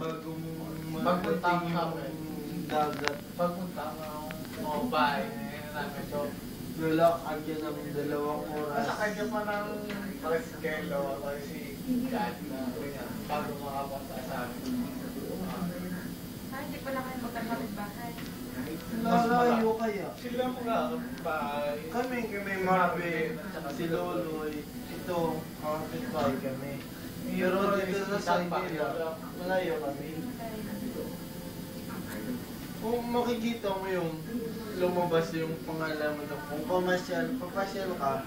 bago mong Pagpunta marating ka yung dagat. Pagpunta mo mga bahay na namin so Lalakad ka ng 2 oras. masakay ka pa ng tricycle o si dad na bago makapasa sa amin. Hindi pala kayo magkakapit bahay. Lalayo kaya. Sila mga bahay. Kami Marvin, si Loloy, ito, kapitbahay kami. Pero dito sa side nila, malayo kami. Kung makikita mo yung lumabas yung pangalan mo na kung papasyal ka,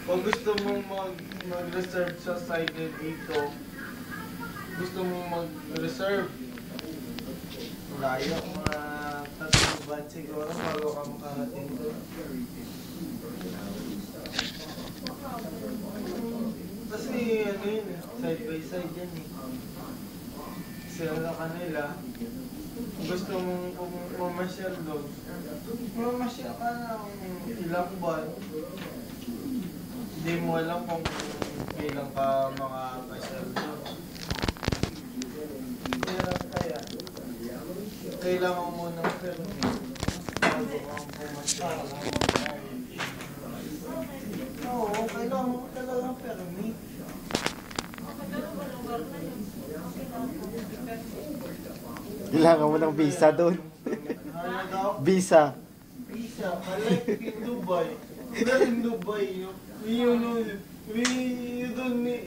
o gusto mong mag-reserve sa side na dito, gusto mong mag-reserve, layo, mga 3 buwan siguro bago ka makarating doon. Kasi ano yun, side by side yan eh. Sila kanila. Gusto mong mamasyal doon. Mamasyal ka ng ilang buwan. Hindi mo alam kung kailan ka makapasyal doon. Hirap kaya. Kailangan mo ng permit. Bago kang pumasyal. Oo, kailangan mo talaga ng permit. Kailangan mo ng visa doon. Visa. Visa, like in Dubai. Well, in Dubai,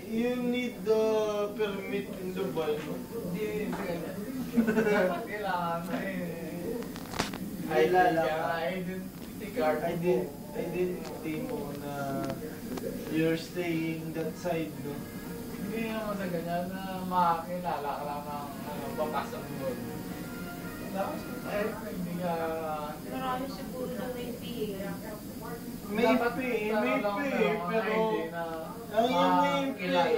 you need the permit in Dubai. Hindi. Dapat kailangan na identity card. Identity mo na you're staying that side, no? Hindi naman sa ganyan na makakilala ka lang ng bakas ang doon. Tapos, hindi ka... Marami siguro na may PA. May PA, pero ang yung PA,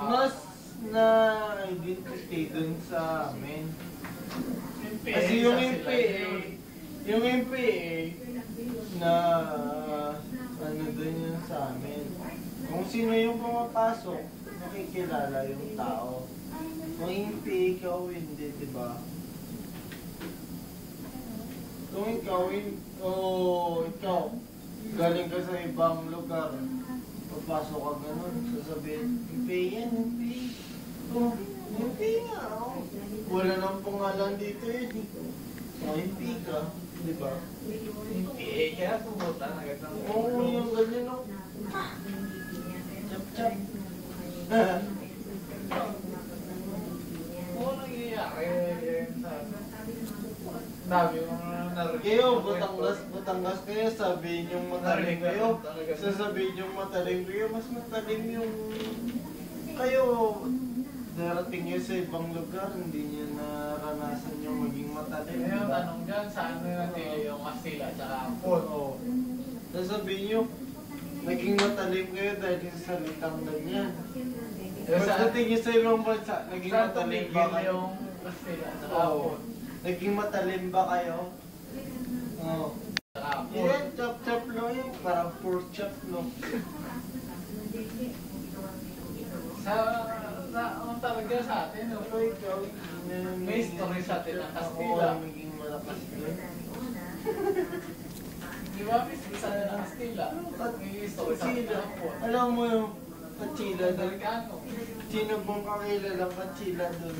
mas na identity dun sa amin. Kasi yung PA na ano dun yun sa amin. Kung sino yung pumapasok, nakikilala yung tao. Kung yung PA ikaw, hindi, diba? Kung ikaw, ikaw, galing ka sa ibang lugar, papasok ka ganun, sasabihin, yung PA yan, yung PA. Oh, yung PA nga, oh. Wala nang pangalan dito yun. Oh, yung PA ka, diba? Yung PA, kaya pumunta na agad ng... Oo, yung ganyan, oh. Chap-chap. Oo, nangyayari yun sa... Dami yung narinig. Kayo, Batangas kayo, sabihin yung mataling kayo. Sasabihin yung mataling kayo, mas mataling yung... Kayo, darating nyo sa ibang lugar, hindi nyo naranasan yung maging mataling. Kaya yung tanong dyan, saan na natin yung Kastila tsaka Ampon? Oo. Sasabihin nyo, naging matalim kayo dahil sa salitang ganyan. Pagdating nyo sa ibang bansa, naging matalim ba kayo? Yung Kastila tsaka Oo. Ampon. Naging matalim ba kayo? Oo. Tsaka Ampon. Yan, chop-chop lang yun. Parang pork chop lang. Ang talaga sa atin, no? Pero ikaw, May story sa atin ng Kastila. Ako maging malakas doon. Di ba, may isa na ng Kastila? May story sa atin ng Ampon. Alam mo yung Kachila doon? Delikado. Sino bang kakilalang Kachila doon?